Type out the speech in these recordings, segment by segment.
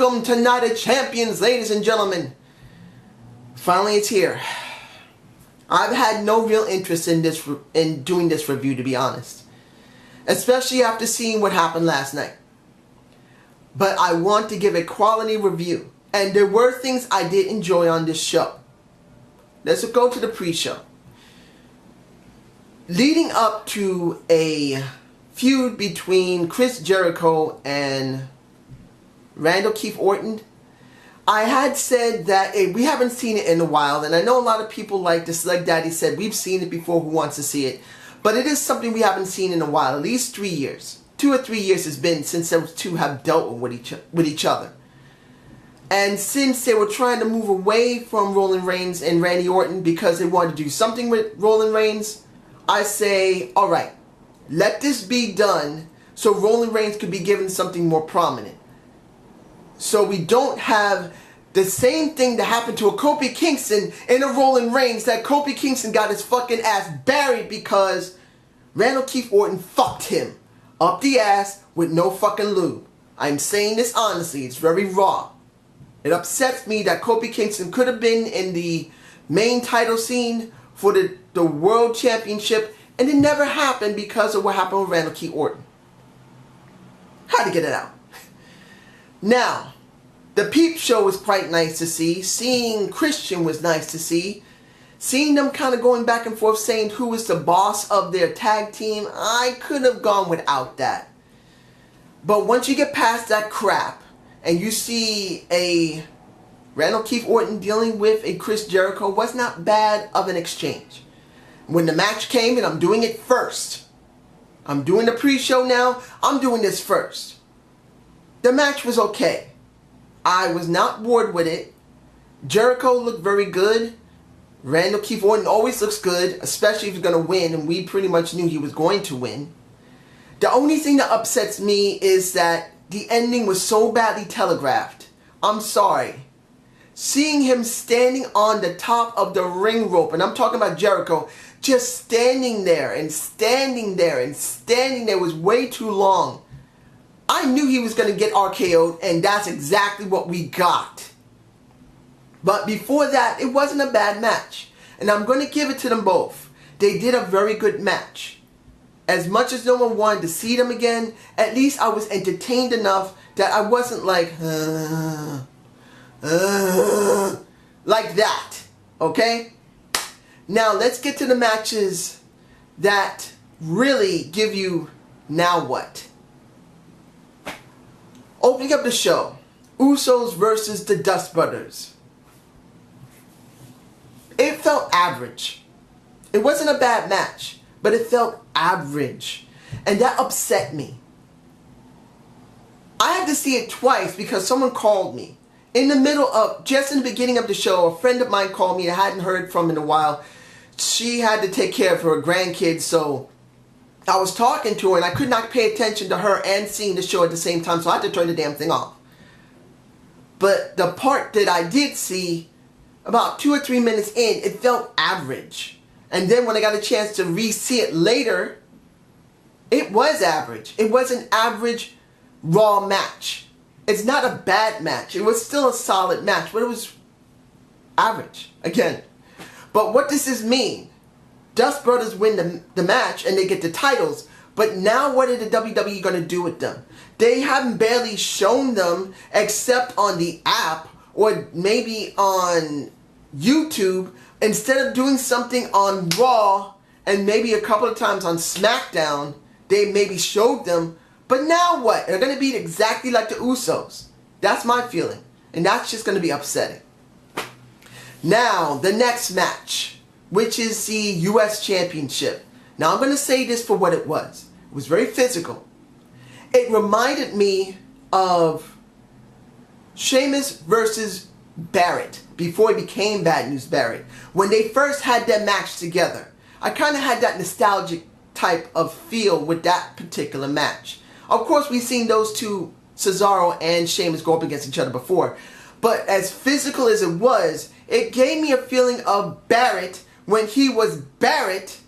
Welcome to Night of Champions, ladies and gentlemen. Finally, it's here. I've had no real interest in doing this review, to be honest. Especially after seeing what happened last night. But I want to give a quality review. And there were things I did enjoy on this show. Let's go to the pre-show. Leading up to a feud between Chris Jericho and Randall Keith Orton, I had said that we haven't seen it in a while, and I know a lot of people like this, like Daddy said, we've seen it before, who wants to see it, but it is something we haven't seen in a while, at least 3 years. 2 or 3 years has been since those two have dealt with each other. And since they were trying to move away from Roman Reigns and Randy Orton because they wanted to do something with Roman Reigns, I say, alright, let this be done so Roman Reigns could be given something more prominent. So we don't have the same thing that happened to a Kofi Kingston in a Roman Reigns, that Kofi Kingston got his fucking ass buried because Randall Keith Orton fucked him up the ass with no fucking lube. I'm saying this honestly, it's very raw. It upsets me that Kofi Kingston could have been in the main title scene for the World Championship, and it never happened because of what happened with Randall Keith Orton. Had to get it out. Now, the Peep Show was quite nice to see. Seeing Christian was nice to see. Seeing them kind of going back and forth saying who was the boss of their tag team, I could have gone without that. But once you get past that crap, and you see a Randall Keith Orton dealing with a Chris Jericho, was not bad of an exchange. When the match came, and I'm doing it first. I'm doing the pre-show now, I'm doing this first. The match was okay. I was not bored with it. Jericho looked very good. Randall Keith Orton always looks good, especially if he's going to win, and we pretty much knew he was going to win. The only thing that upsets me is that the ending was so badly telegraphed. I'm sorry. Seeing him standing on the top of the ring rope, and I'm talking about Jericho, just standing there and standing there and standing there was way too long. I knew he was going to get RKO'd, and that's exactly what we got. But before that, it wasn't a bad match. And I'm going to give it to them both. They did a very good match. As much as no one wanted to see them again, at least I was entertained enough that I wasn't like that. Okay? Now, let's get to the matches that really give you now what. Opening up the show, Usos versus the Dust Brothers. It felt average. It wasn't a bad match, but it felt average. And that upset me. I had to see it twice because someone called me. In the middle of, just in the beginning of the show, a friend of mine called me I hadn't heard from in a while. She had to take care of her grandkids, so I was talking to her and I could not pay attention to her and seeing the show at the same time, so I had to turn the damn thing off. But the part that I did see, about 2 or 3 minutes in, it felt average. And then when I got a chance to re-see it later, it was average. It was an average Raw match. It's not a bad match. It was still a solid match, but it was average. Again. But what does this mean? Dust Brothers win the match and they get the titles, but now what are the WWE going to do with them? They haven't barely shown them except on the app or maybe on YouTube, instead of doing something on Raw and maybe a couple of times on SmackDown. They maybe showed them, but now what? They're going to be exactly like the Usos. That's my feeling, and that's just going to be upsetting. Now, the next match, which is the US Championship. Now, I'm going to say this for what it was. It was very physical. It reminded me of Sheamus versus Barrett before he became Bad News Barrett. When they first had their match together, I kind of had that nostalgic type of feel with that particular match. Of course, we've seen those two, Cesaro and Sheamus, go up against each other before. But as physical as it was, it gave me a feeling of Barrett when he was Barrett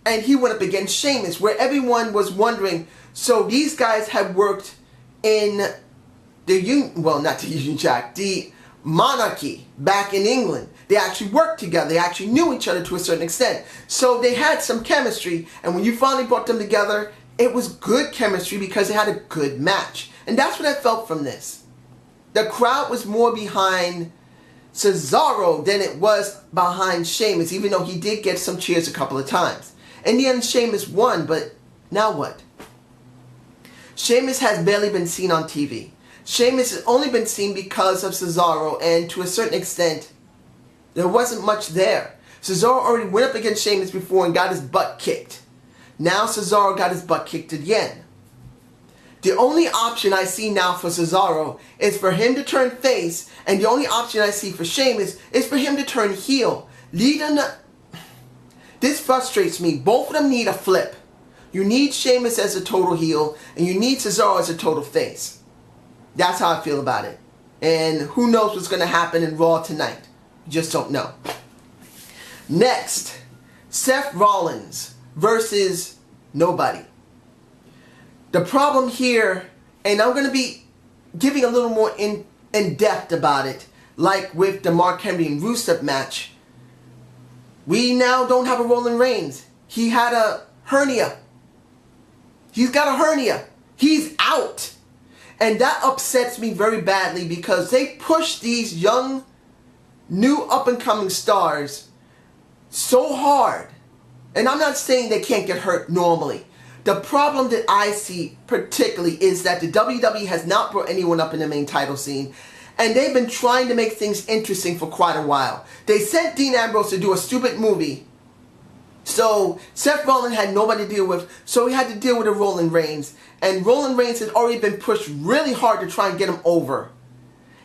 and he went up against Sheamus, where everyone was wondering, so these guys had worked in well, not the Union Jack, the monarchy back in England. They actually worked together. They actually knew each other to a certain extent. So they had some chemistry, and when you finally brought them together, it was good chemistry because they had a good match. And that's what I felt from this. The crowd was more behind Cesaro than it was behind Sheamus, even though he did get some cheers a couple of times. In the end, Sheamus won, but now what? Sheamus has barely been seen on TV. Sheamus has only been seen because of Cesaro, and to a certain extent, there wasn't much there. Cesaro already went up against Sheamus before and got his butt kicked. Now Cesaro got his butt kicked again. The only option I see now for Cesaro is for him to turn face, and the only option I see for Sheamus is for him to turn heel. This frustrates me. Both of them need a flip. You need Sheamus as a total heel, and you need Cesaro as a total face. That's how I feel about it. And who knows what's going to happen in Raw tonight. You just don't know. Next, Seth Rollins versus nobody. The problem here, and I'm going to be giving a little more in depth about it, like with the Mark Henry and Rusev match. We now don't have a Roman Reigns. He had a hernia. He's got a hernia. He's out. And that upsets me very badly because they push these young, new up-and-coming stars so hard. And I'm not saying they can't get hurt normally. The problem that I see particularly is that the WWE has not brought anyone up in the main title scene. And they've been trying to make things interesting for quite a while. They sent Dean Ambrose to do a stupid movie. So Seth Rollins had nobody to deal with. So he had to deal with a Roman Reigns. And Roman Reigns had already been pushed really hard to try and get him over.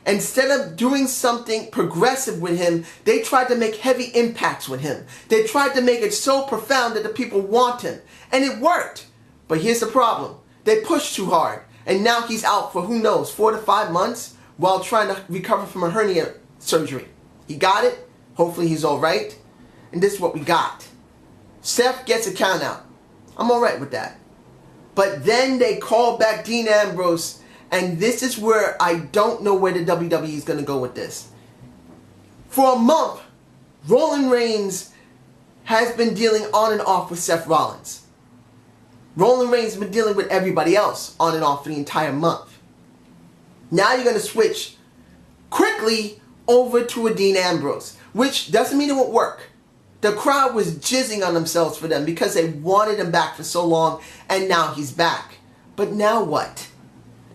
Instead of doing something progressive with him, they tried to make heavy impacts with him. They tried to make it so profound that the people want him. And it worked. But here's the problem. They pushed too hard. And now he's out for, who knows, 4 to 5 months while trying to recover from a hernia surgery. He got it. Hopefully he's alright. And this is what we got. Seth gets a count out. I'm alright with that. But then they call back Dean Ambrose. And this is where I don't know where the WWE is going to go with this. For a month, Roman Reigns has been dealing on and off with Seth Rollins. Roman Reigns has been dealing with everybody else on and off for the entire month. Now you're going to switch quickly over to a Dean Ambrose, which doesn't mean it won't work. The crowd was jizzing on themselves for them because they wanted him back for so long, and now he's back. But now what?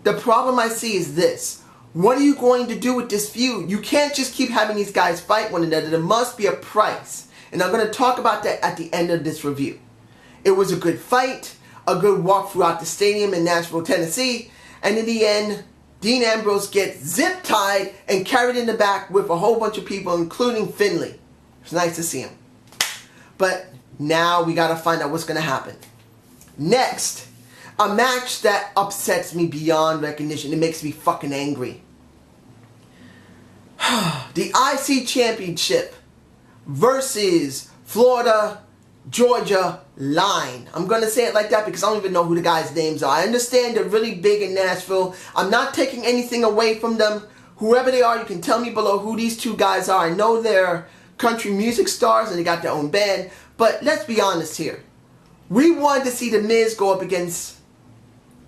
The problem I see is this. What are you going to do with this feud? You can't just keep having these guys fight one another. There must be a price. And I'm going to talk about that at the end of this review. It was a good fight, a good walk throughout the stadium in Nashville, Tennessee, and in the end, Dean Ambrose gets zip-tied and carried in the back with a whole bunch of people, including Finlay. It's nice to see him. But now we got to find out what's going to happen. Next, a match that upsets me beyond recognition. It makes me fucking angry. The IC Championship versus Florida, Georgia line. I'm going to say it like that because I don't even know who the guys' names are. I understand they're really big in Nashville. I'm not taking anything away from them. Whoever they are, you can tell me below who these two guys are. I know they're country music stars and they got their own band. But let's be honest here. We wanted to see The Miz go up against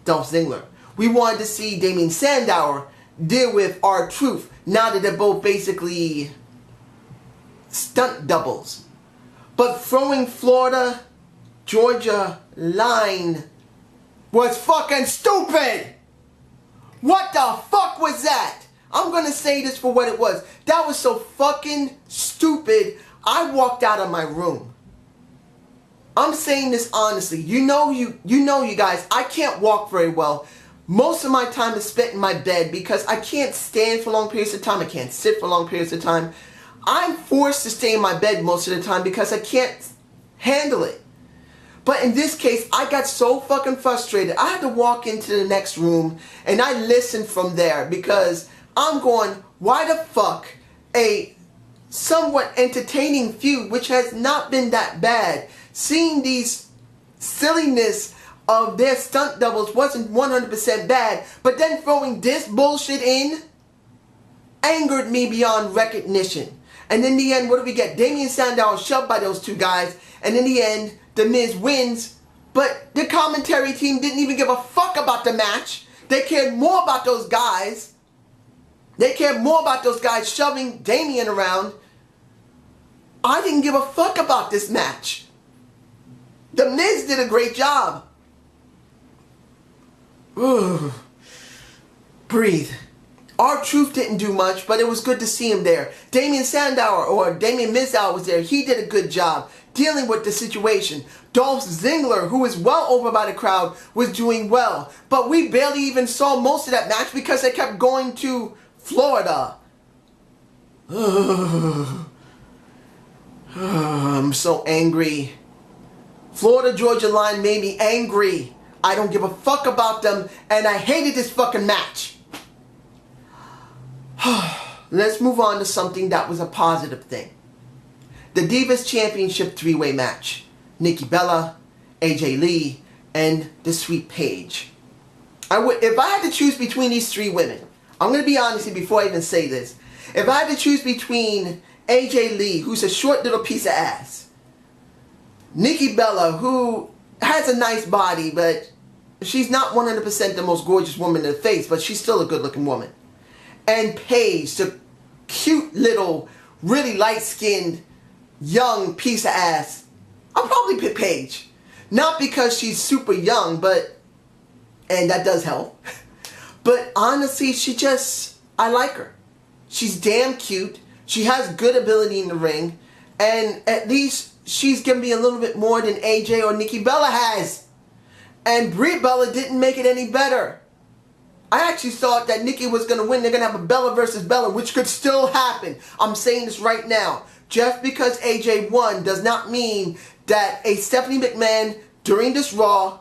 Dolph Ziggler. We wanted to see Damien Sandow deal with R-Truth. Now that they're both basically stunt doubles. But throwing Florida, Georgia line was fucking stupid. What the fuck was that? I'm going to say this for what it was. That was so fucking stupid. I walked out of my room. I'm saying this honestly. You know you guys, I can't walk very well. Most of my time is spent in my bed because I can't stand for long periods of time. I can't sit for long periods of time. I'm forced to stay in my bed most of the time because I can't handle it. But in this case, I got so fucking frustrated. I had to walk into the next room and I listened from there because I'm going, why the fuck a somewhat entertaining feud, which has not been that bad, seeing these silliness of their stunt doubles wasn't 100% bad, but then throwing this bullshit in angered me beyond recognition. And in the end, what do we get? Damien Sandow is shoved by those two guys, and in the end, The Miz wins, but the commentary team didn't even give a fuck about the match. They cared more about those guys. They cared more about those guys shoving Damien around. I didn't give a fuck about this match. The Miz did a great job. Ugh. Breathe. R-Truth didn't do much, but it was good to see him there. Damien Sandow, or Damien Mizdow, was there. He did a good job dealing with the situation. Dolph Ziggler, who was well over by the crowd, was doing well. But we barely even saw most of that match because they kept going to Florida. I'm so angry. Florida Georgia line made me angry. I don't give a fuck about them, and I hated this fucking match. Let's move on to something that was a positive thing. The Divas Championship 3-way match. Nikki Bella, AJ Lee, and the Sweet Paige. If I had to choose between these three women, I'm going to be honest here before I even say this. If I had to choose between AJ Lee, who's a short little piece of ass, Nikki Bella, who has a nice body, but she's not 100% the most gorgeous woman in the face, but she's still a good-looking woman, and Paige, the cute little, really light-skinned, young piece of ass, I'll probably pick Paige. Not because she's super young, and that does help, but honestly, I like her. She's damn cute. She has good ability in the ring, and at least she's gonna be a little bit more than AJ or Nikki Bella has. And Brie Bella didn't make it any better. I actually thought that Nikki was going to win. They're going to have a Bella versus Bella, which could still happen. I'm saying this right now. Just because AJ won does not mean that a Stephanie McMahon during this Raw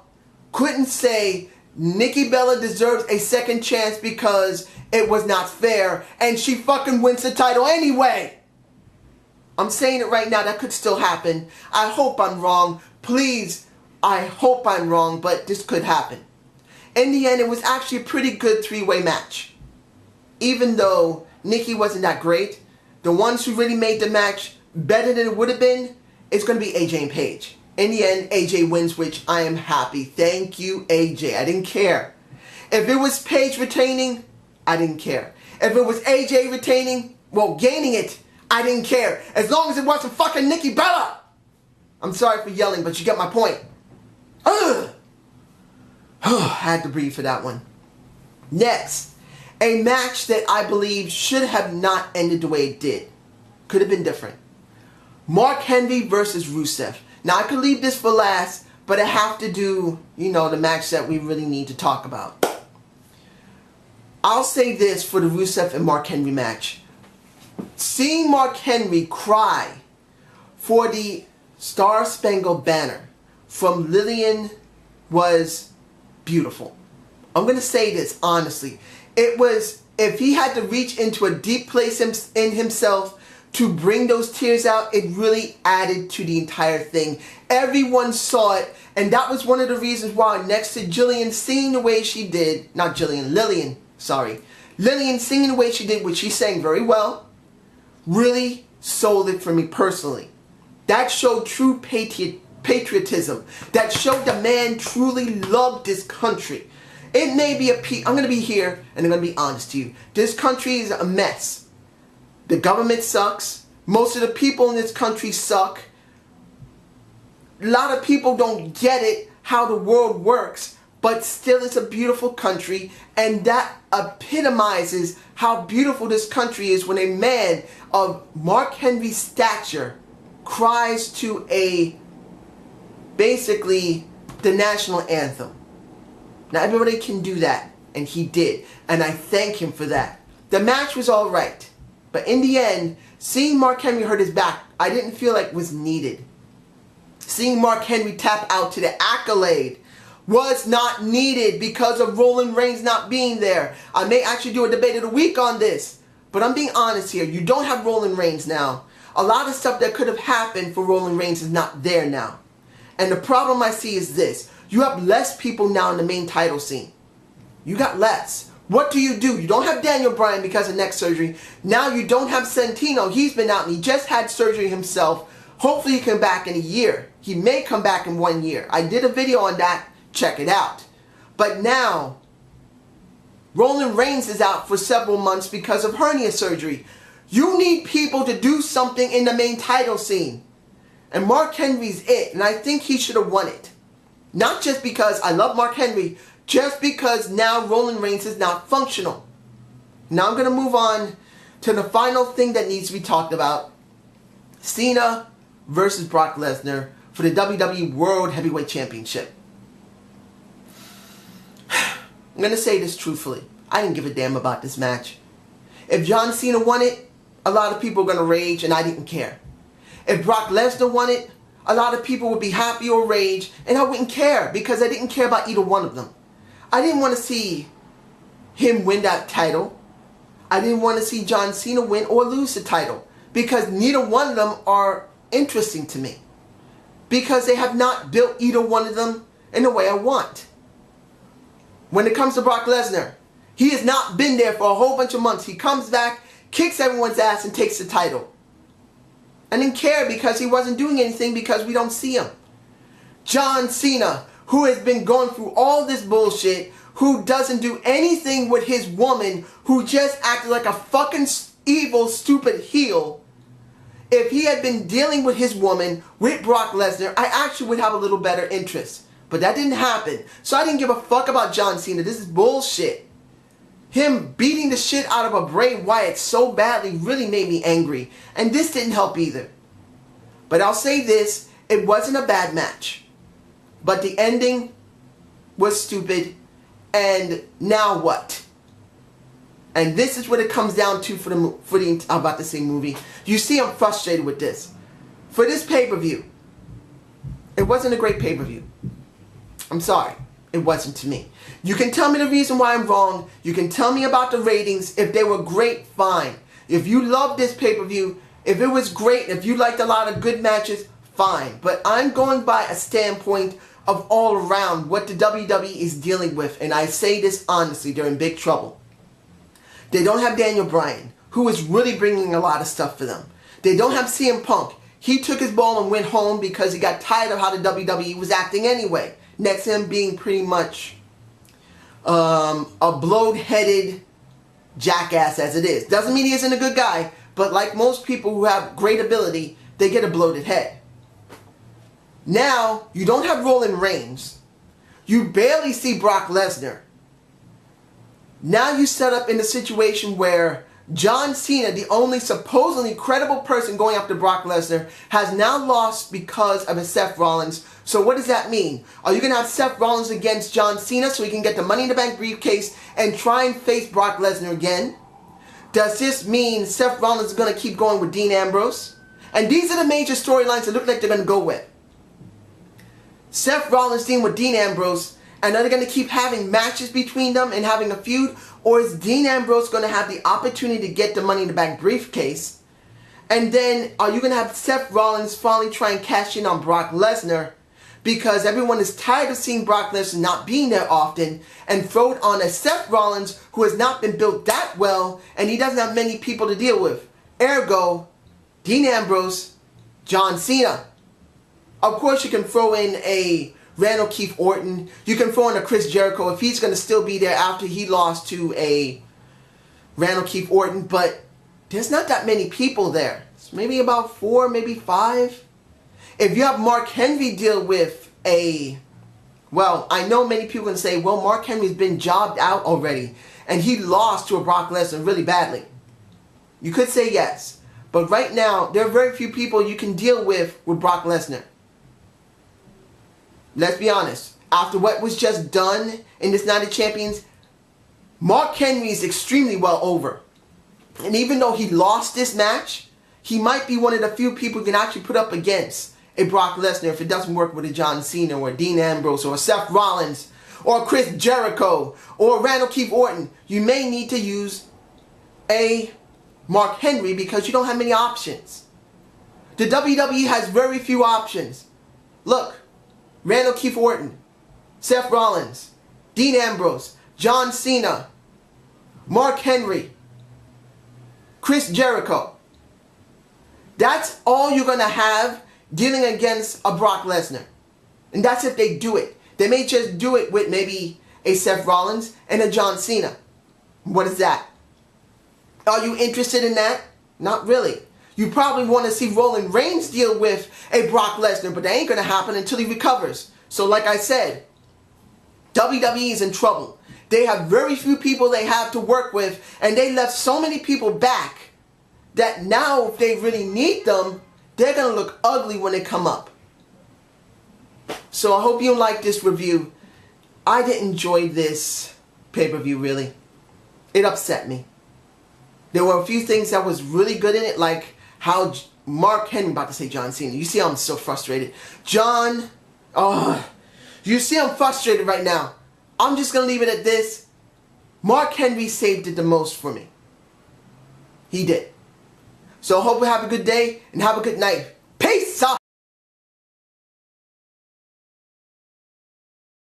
couldn't say Nikki Bella deserves a second chance because it was not fair, and she fucking wins the title anyway. I'm saying it right now. That could still happen. I hope I'm wrong. Please, I hope I'm wrong, but this could happen. In the end, it was actually a pretty good 3-way match. Even though Nikki wasn't that great, the ones who really made the match better than it would have been, it's going to be AJ and Paige. In the end, AJ wins, which I am happy. Thank you, AJ. I didn't care. If it was Paige retaining, I didn't care. If it was AJ retaining, well, gaining it, I didn't care. As long as it wasn't fucking Nikki Bella. I'm sorry for yelling, but you get my point. Ugh. Had to breathe for that one. Next, a match that I believe should have not ended the way it did. Could have been different. Mark Henry versus Rusev. Now, I could leave this for last, but I have to do, the match that we really need to talk about. I'll say this for the Rusev and Mark Henry match. Seeing Mark Henry cry for the Star Spangled Banner from Lillian was beautiful. I'm going to say this honestly. It was, if he had to reach into a deep place in himself to bring those tears out, it really added to the entire thing. Everyone saw it, and that was one of the reasons why next to Jillian singing the way she did, not Jillian, Lillian, sorry. Lillian singing the way she did, which she sang very well, really sold it for me personally. That showed true patriotism. That showed the man truly loved this country. It may be I'm going to be here and I'm going to be honest to you. This country is a mess. The government sucks. Most of the people in this country suck. A lot of people don't get it, how the world works, but still it's a beautiful country, and that epitomizes how beautiful this country is when a man of Mark Henry's stature cries to basically the national anthem. Now everybody can do that, and he did, and I thank him for that. The match was alright, but in the end, seeing Mark Henry hurt his back, I didn't feel like was needed. Seeing Mark Henry tap out to the accolade was not needed because of Rollins Reigns not being there. I may actually do a debate of the week on this, but I'm being honest here. You don't have Rollins Reigns now. A lot of stuff that could have happened for Rollins Reigns is not there now. And the problem I see is this. You have less people now in the main title scene. You got less. What do? You don't have Daniel Bryan because of neck surgery. Now you don't have Santino. He's been out and he just had surgery himself. Hopefully he come back in a year. He may come back in 1 year. I did a video on that. Check it out. But now, Roman Reigns is out for several months because of hernia surgery. You need people to do something in the main title scene. And Mark Henry's it. And I think he should have won it. Not just because I love Mark Henry. Just because now Roman Reigns is not functional. Now I'm going to move on to the final thing that needs to be talked about. Cena versus Brock Lesnar for the WWE World Heavyweight Championship. I'm going to say this truthfully. I didn't give a damn about this match. If John Cena won it, a lot of people are going to rage and I didn't care. If Brock Lesnar won it, a lot of people would be happy or rage and I wouldn't care because I didn't care about either one of them. I didn't want to see him win that title. I didn't want to see John Cena win or lose the title because neither one of them are interesting to me. Because they have not built either one of them in the way I want. When it comes to Brock Lesnar, he has not been there for a whole bunch of months. He comes back, kicks everyone's ass, and takes the title. I didn't care because he wasn't doing anything because we don't see him. John Cena, who has been going through all this bullshit, who doesn't do anything with his woman, who just acted like a fucking evil, stupid heel. If he had been dealing with his woman, with Brock Lesnar, I actually would have a little better interest. But that didn't happen. So I didn't give a fuck about John Cena. This is bullshit. Him beating the shit out of a Bray Wyatt so badly really made me angry. And this didn't help either. But I'll say this, it wasn't a bad match. But the ending was stupid. And now what? And this is what it comes down to for the I'm about to say movie. You see I'm frustrated with this. For this pay-per-view, it wasn't a great pay-per-view. I'm sorry. It wasn't to me. You can tell me the reason why I'm wrong. You can tell me about the ratings. If they were great, fine. If you love this pay-per-view, if it was great, if you liked a lot of good matches, fine. But I'm going by a standpoint of all around what the WWE is dealing with. And I say this honestly, they're in big trouble. They don't have Daniel Bryan, who is really bringing a lot of stuff for them. They don't have CM Punk. He took his ball and went home because he got tired of how the WWE was acting anyway. Next to him being pretty much a bloat-headed jackass as it is. Doesn't mean he isn't a good guy, but like most people who have great ability, they get a bloated head. Now, you don't have Roman Reigns. You barely see Brock Lesnar. Now you set up in a situation where John Cena, the only supposedly credible person going after Brock Lesnar, has now lost because of a Seth Rollins. So what does that mean? Are you going to have Seth Rollins against John Cena so he can get the Money in the Bank briefcase and try and face Brock Lesnar again? Does this mean Seth Rollins is going to keep going with Dean Ambrose? And these are the major storylines that look like they're going to go with. Seth Rollins team with Dean Ambrose, and are they going to keep having matches between them and having a feud? Or is Dean Ambrose going to have the opportunity to get the Money in the Bank briefcase? And then are you going to have Seth Rollins finally try and cash in on Brock Lesnar? Because everyone is tired of seeing Brock Lesnar not being there often, and throw it on a Seth Rollins who has not been built that well and he doesn't have many people to deal with. Ergo, Dean Ambrose, John Cena. Of course you can throw in a Randall Keith Orton. You can throw in a Chris Jericho if he's going to still be there after he lost to a Randall Keith Orton. But there's not that many people there. It's maybe about 4, maybe 5. If you have Mark Henry deal with a... Well, I know many people can say, well, Mark Henry's been jobbed out already. And he lost to a Brock Lesnar really badly. You could say yes. But right now, there are very few people you can deal with Brock Lesnar. Let's be honest. After what was just done in this Night of Champions, Mark Henry is extremely well over. And even though he lost this match, he might be one of the few people who can actually put up against a Brock Lesnar if it doesn't work with a John Cena or a Dean Ambrose or a Seth Rollins or a Chris Jericho or a Randall Keith Orton. You may need to use a Mark Henry because you don't have many options. The WWE has very few options. Look. Randall Keith Orton. Seth Rollins, Dean Ambrose, John Cena, Mark Henry, Chris Jericho. That's all you're going to have dealing against a Brock Lesnar. And that's if they do it. They may just do it with maybe a Seth Rollins and a John Cena. What is that? Are you interested in that? Not really. You probably want to see Roman Reigns deal with a Brock Lesnar, but that ain't going to happen until he recovers. So like I said, WWE is in trouble. They have very few people they have to work with, and they left so many people back that now if they really need them, they're going to look ugly when they come up. So I hope you like this review. I didn't enjoy this pay-per-view really. It upset me. There were a few things that was really good in it, like how Mark Henry, about to say John Cena. You see I'm so frustrated. You see I'm frustrated right now. I'm just going to leave it at this. Mark Henry saved it the most for me. He did. So I hope you have a good day and have a good night.